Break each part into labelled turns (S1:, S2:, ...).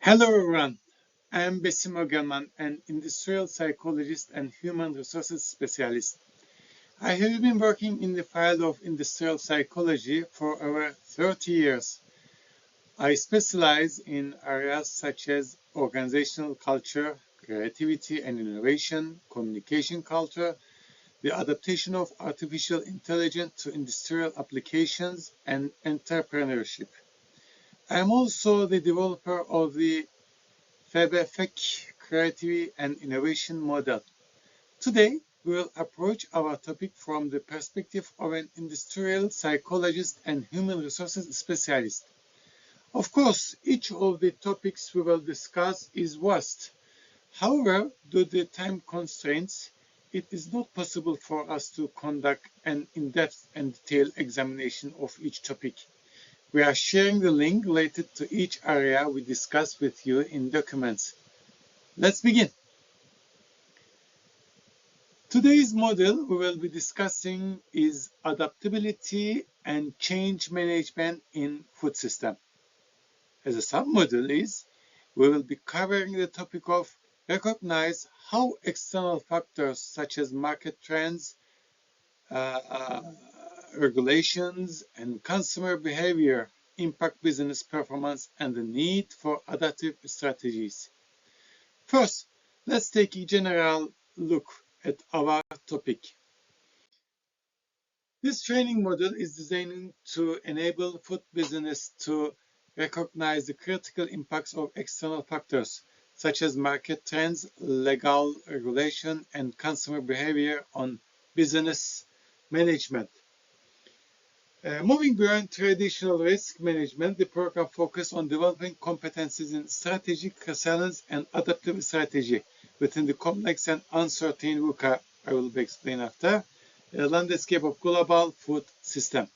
S1: Hello everyone, I am Besim Ögerman, an industrial psychologist and human resources specialist. I have been working in the field of industrial psychology for over 30 years. I specialize in areas such as organizational culture, creativity and innovation, communication culture, the adaptation of artificial intelligence to industrial applications, and entrepreneurship. I am also the developer of the FEBEFEC Creativity and Innovation Model. Today, we will approach our topic from the perspective of an industrial psychologist and human resources specialist. Of course, each of the topics we will discuss is vast. However, due to the time constraints, it is not possible for us to conduct an in-depth and detailed examination of each topic. We are sharing the link related to each area we discuss with you in documents. Let's begin. Today's model we will be discussing is adaptability and change management in food system. As a submodel is, we will be covering the topic of recognize how external factors such as market trends, regulations, and consumer behavior impact business performance and the need for adaptive strategies. First, let's take a general look at our topic. This training model is designed to enable food business to recognize the critical impacts of external factors, such as market trends, legal regulation, and consumer behavior on business management. Moving beyond traditional risk management, the program focuses on developing competencies in strategic resilience and adaptive strategy within the complex and uncertain VUCA, I will be explaining after, landscape of global food system.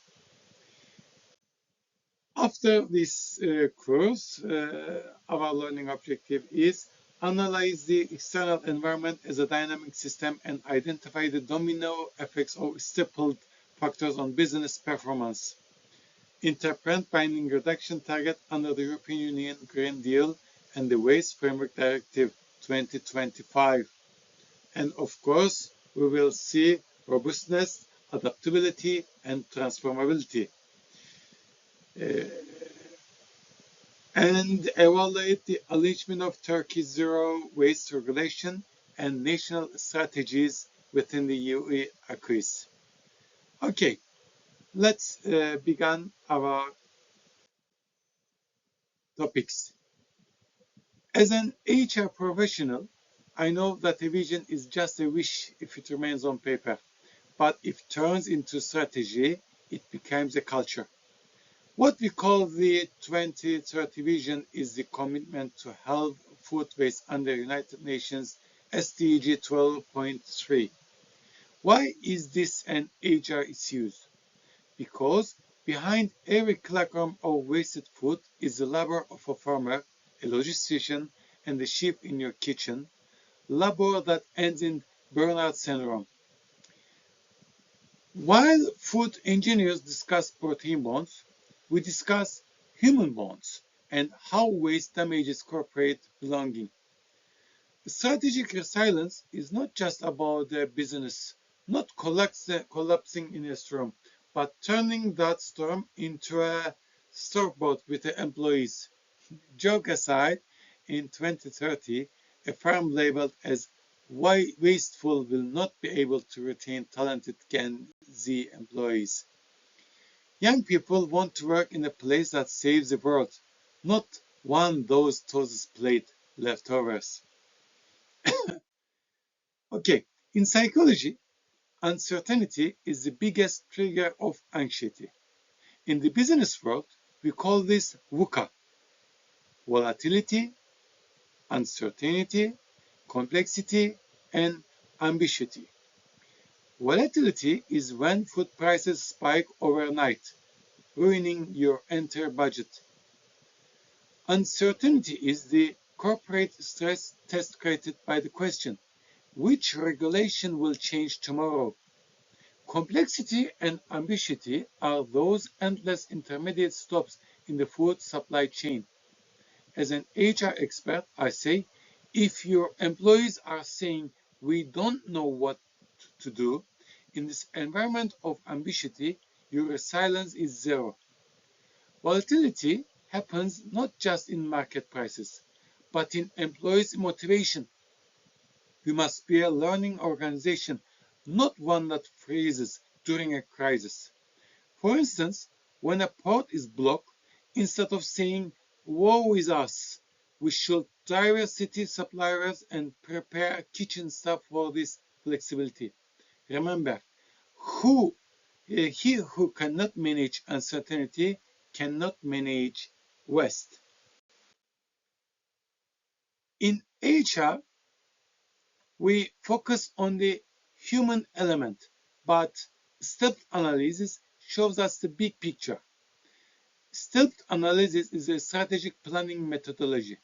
S1: After this course, our learning objective is analyze the external environment as a dynamic system and identify the domino effects of stapled factors on business performance. Interpret binding reduction target under the European Union Green Deal and the Waste Framework Directive 2025. And of course, we will see robustness, adaptability, and transformability. And evaluate the alignment of Turkey's zero waste regulation and national strategies within the UE acquis. Okay, let's begin our topics. As an HR professional, I know that a vision is just a wish if it remains on paper, but if it turns into strategy, it becomes a culture. What we call the 2030 vision is the commitment to halve food waste under United Nations SDG 12.3. Why is this an HR issue? Because behind every kilogram of wasted food is the labor of a farmer, a logistician, and the chef in your kitchen, labor that ends in burnout syndrome. While food engineers discuss protein bonds, we discuss human bonds and how waste damages corporate belonging. Strategic resilience is not just about the business not collapsing in a storm, but turning that storm into a storyboard with the employees. Joke aside, in 2030, a firm labeled as wasteful will not be able to retain talented Gen Z employees. Young people want to work in a place that saves the world, not one those tossed plate leftovers. Okay, in psychology, uncertainty is the biggest trigger of anxiety. In the business world, we call this VUCA: volatility, uncertainty, complexity, and ambiguity. Volatility is when food prices spike overnight, ruining your entire budget. Uncertainty is the corporate stress test created by the question, which regulation will change tomorrow? Complexity and ambiguity are those endless intermediate stops in the food supply chain. As an HR expert, I say, if your employees are saying, we don't know what to do, in this environment of ambiguity, your resilience is zero. Volatility happens not just in market prices, but in employees' motivation. We must be a learning organization, not one that freezes during a crisis. For instance, when a port is blocked, instead of saying, woe is us, we should diversity suppliers and prepare kitchen staff for this flexibility. Remember, he who cannot manage uncertainty cannot manage waste. In HR, we focus on the human element, but stepped analysis shows us the big picture. Stepped analysis is a strategic planning methodology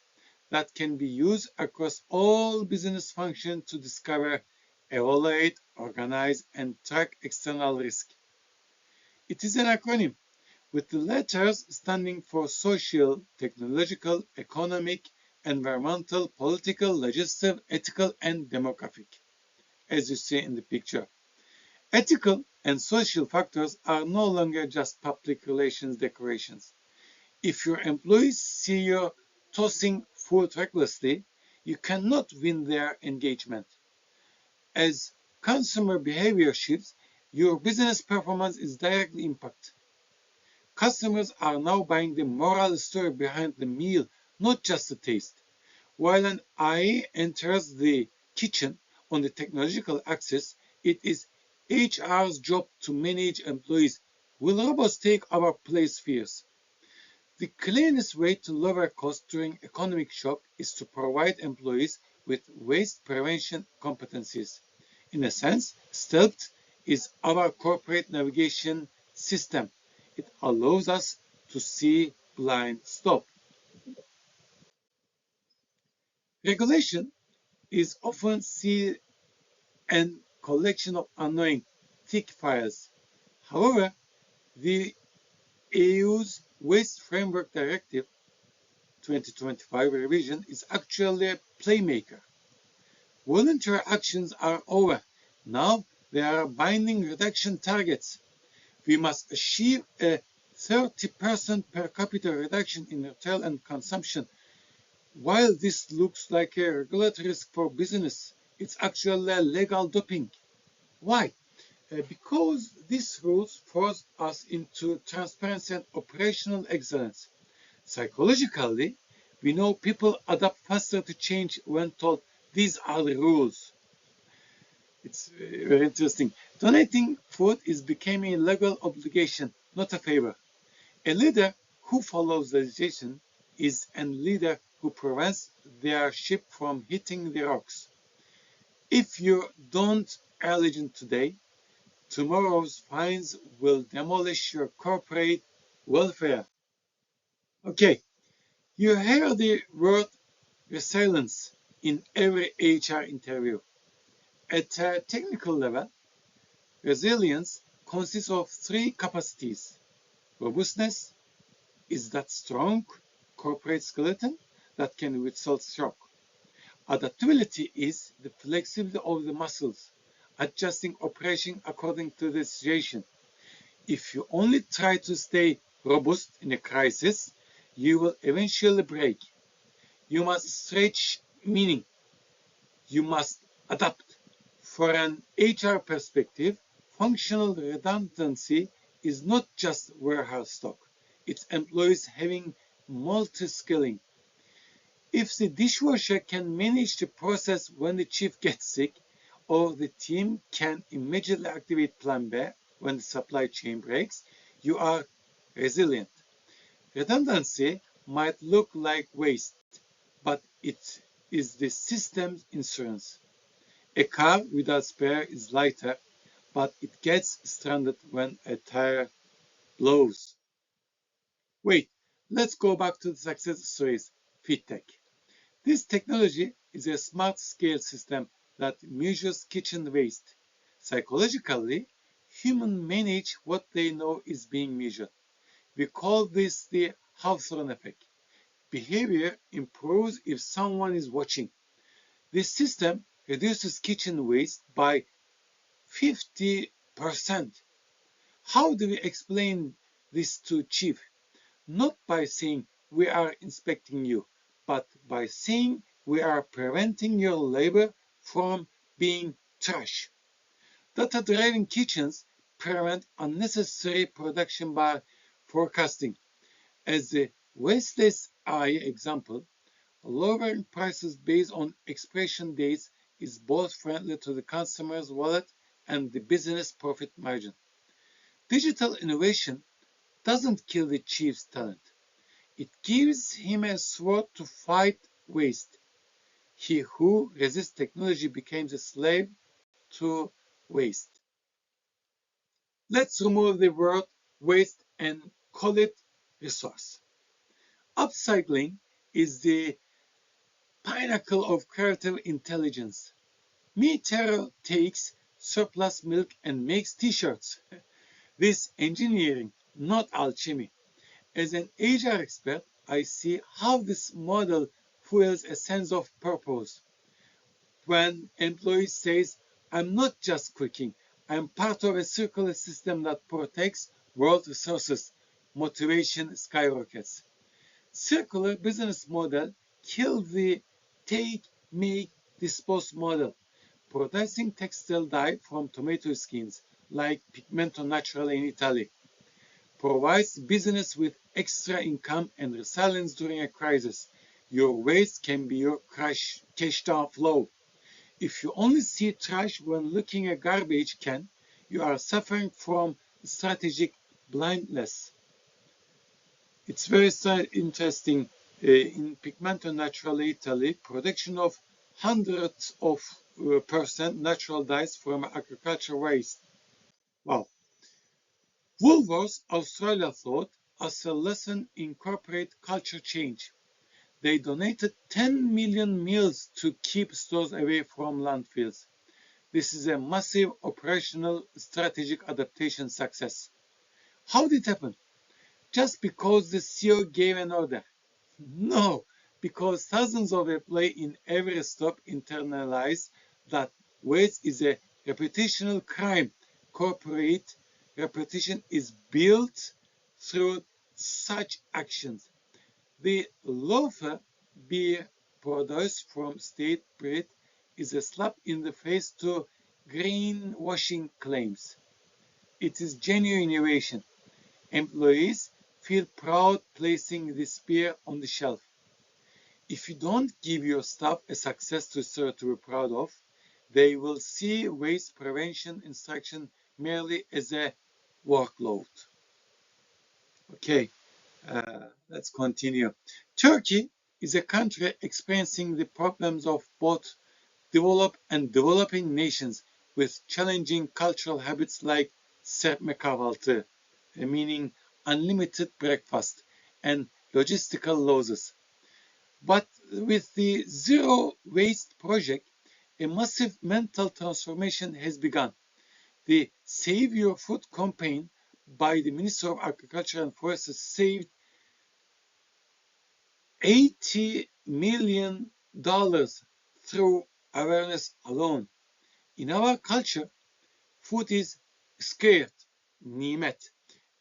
S1: that can be used across all business functions to discover, evaluate, organize, and track external risk. It is an acronym, with the letters standing for social, technological, economic, environmental, political, legislative, ethical, and demographic, as you see in the picture. Ethical and social factors are no longer just public relations decorations. If your employees see you tossing food recklessly, you cannot win their engagement. As consumer behavior shifts, your business performance is directly impacted. Customers are now buying the moral story behind the meal, not just the taste. While an AI enters the kitchen on the technological axis, it is HR's job to manage employees. Will robots take our place fears? The cleanest way to lower costs during economic shock is to provide employees with waste prevention competencies. In a sense, Stealth is our corporate navigation system. It allows us to see blind spot. Regulation is often seen as a collection of annoying, thick files. However, the EU's Waste Framework Directive 2025 revision is actually a playmaker. Voluntary actions are over. Now there are binding reduction targets. We must achieve a 30% per capita reduction in retail and consumption. While this looks like a regulatory risk for business, it's actually a legal doping. Why? Because these rules force us into transparency and operational excellence. Psychologically, we know people adapt faster to change when told these are the rules. It's very interesting. Donating food is becoming a legal obligation, not a favor. A leader who follows legislation is a leader who prevents their ship from hitting the rocks. If you don't religion today, tomorrow's fines will demolish your corporate welfare. Okay, you hear the word resilience in every HR interview. At a technical level, resilience consists of three capacities. Robustness is that strong corporate skeleton that can withstand shock. Adaptability is the flexibility of the muscles, adjusting operation according to the situation. If you only try to stay robust in a crisis, you will eventually break. You must stretch, meaning you must adapt. For an HR perspective, functional redundancy is not just warehouse stock. It's employees having multi-skilling. If the dishwasher can manage the process when the chief gets sick, or the team can immediately activate Plan B when the supply chain breaks, you are resilient. Redundancy might look like waste, but it is the system's insurance. A car without spare is lighter, but it gets stranded when a tire blows. Wait, let's go back to the success stories, FeedTech. This technology is a smart scale system that measures kitchen waste. Psychologically, humans manage what they know is being measured. We call this the Hawthorne effect. Behavior improves if someone is watching. This system reduces kitchen waste by 50%. How do we explain this to chief? Not by saying we are inspecting you, but by saying we are preventing your labor from being trash. Data-driven kitchens prevent unnecessary production by forecasting. As the wasteless eye example, lowering prices based on expiration dates is both friendly to the consumer's wallet and the business profit margin. Digital innovation doesn't kill the chief's talent. It gives him a sword to fight waste. He who resists technology becomes a slave to waste. Let's remove the word waste and call it resource. Upcycling is the pinnacle of creative intelligence. MeTerra takes surplus milk and makes t-shirts. This engineering, not alchemy. As an HR expert, I see how this model fuels a sense of purpose. When employees say, I'm not just cooking, I'm part of a circular system that protects world resources, motivation skyrockets. Circular business model kill the take, make, dispose model. Producing textile dye from tomato skins, like Pigmento Naturale in Italy, provides business with extra income and resilience during a crisis. Your waste can be your cash down flow. If you only see trash when looking at a garbage can, you are suffering from strategic blindness. It's very interesting. In Pigmento Naturale Italy, production of hundreds of percent natural dyes from agricultural waste. Wow. Woolworths Australia thought, as a lesson in corporate culture change. They donated 10 million meals to keep stores away from landfills. This is a massive operational strategic adaptation success. How did it happen? Just because the CEO gave an order? No, because thousands of employees in every stop internalize that waste is a reputational crime. Corporate reputation is built through such actions. The loafer beer produced from state bread is a slap in the face to greenwashing claims. It is genuine innovation. Employees feel proud placing this beer on the shelf. If you don't give your staff a success story to be proud of, they will see waste prevention instruction merely as a workload. Okay, let's continue. Turkey is a country experiencing the problems of both developed and developing nations with challenging cultural habits like serpme kahvaltı, meaning unlimited breakfast, and logistical losses. But with the Zero Waste Project, a massive mental transformation has begun. The Save Your Food campaign by the Ministry of Agriculture and Forests saved $80 million through awareness alone. In our culture, food is scared, nimet.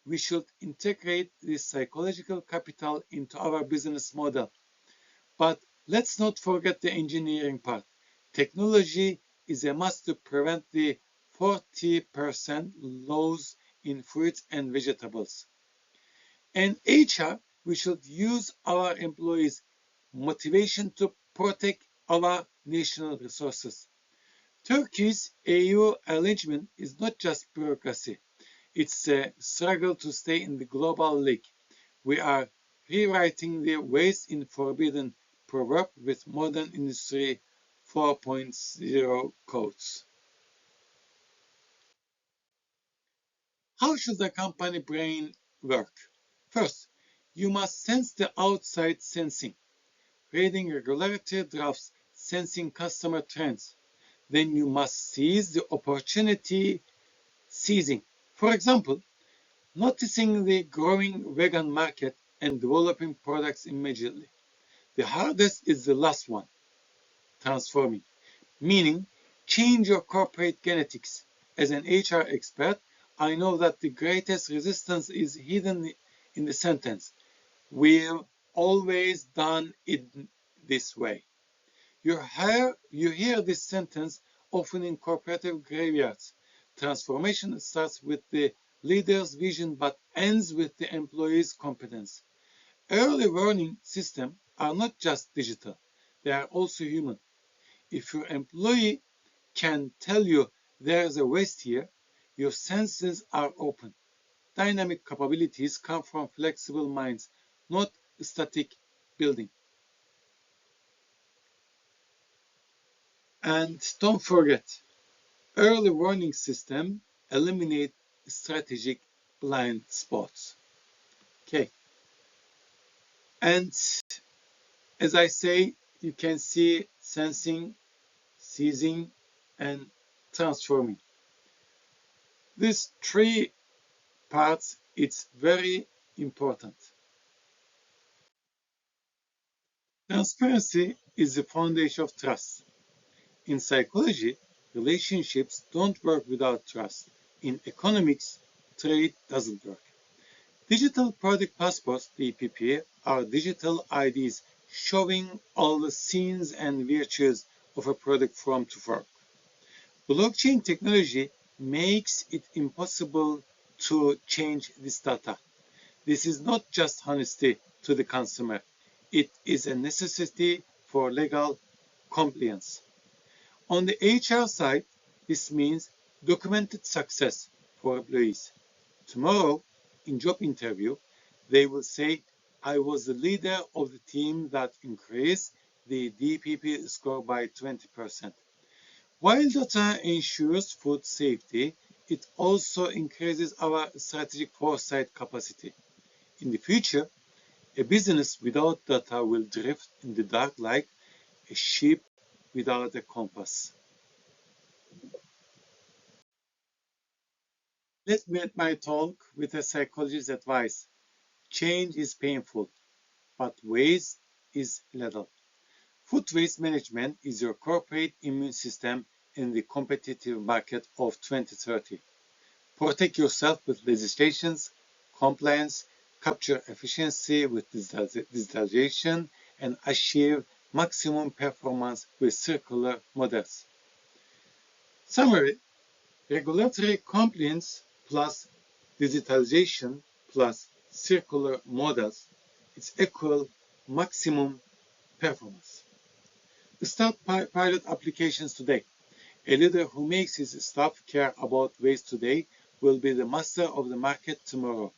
S1: We should integrate this psychological capital into our business model. But let's not forget the engineering part. Technology is a must to prevent the 40% loss in fruits and vegetables. And HR, we should use our employees' motivation to protect our national resources. Turkey's EU arrangement is not just bureaucracy. It's a struggle to stay in the global league. We are rewriting the waste in forbidden proverb with modern industry 4.0 codes. How should the company brain work? First, you must sense the outside sensing, reading regulatory drafts, sensing customer trends. Then you must seize the opportunity seizing. For example, noticing the growing vegan market and developing products immediately. The hardest is the last one, transforming, meaning change your corporate genetics. As an HR expert, I know that the greatest resistance is hidden in the sentence, "We've always done it this way." You hear this sentence often in corporate graveyards. Transformation starts with the leader's vision but ends with the employee's competence. Early warning systems are not just digital, they are also human. If your employee can tell you there's a waste here, your senses are open. Dynamic capabilities come from flexible minds, not static building. And don't forget, early warning system eliminate strategic blind spots. Okay. And as I say, you can see sensing, seizing, and transforming. These three parts, it's very important. Transparency is the foundation of trust. In psychology, relationships don't work without trust. In economics, trade doesn't work. Digital product passports, DPP, are digital IDs showing all the sins and virtues of a product from to fork. Blockchain technology makes it impossible to change this data. This is not just honesty to the consumer. It is a necessity for legal compliance. On the HR side, this means documented success for employees. Tomorrow, in job interview, they will say, "I was the leader of the team that increased the DPP score by 20%. While data ensures food safety, it also increases our strategic foresight capacity. In the future, a business without data will drift in the dark like a ship without a compass. Let's end my talk with a psychologist's advice. Change is painful, but waste is lethal. Food waste management is your corporate immune system in the competitive market of 2030. Protect yourself with legislations, compliance, capture efficiency with digitalization, and achieve maximum performance with circular models. Summary: regulatory compliance plus digitalization plus circular models is equal maximum performance. Start pilot applications today. A leader who makes his staff care about waste today will be the master of the market tomorrow.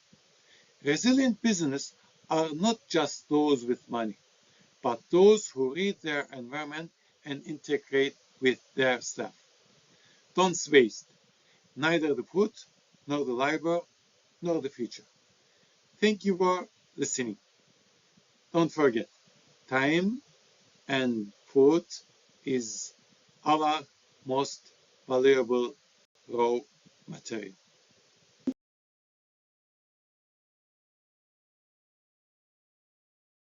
S1: Resilient businesses are not just those with money, but those who read their environment and integrate with their staff. Don't waste neither the food, nor the labor, nor the future. Thank you for listening. Don't forget, time and food is our most valuable raw material.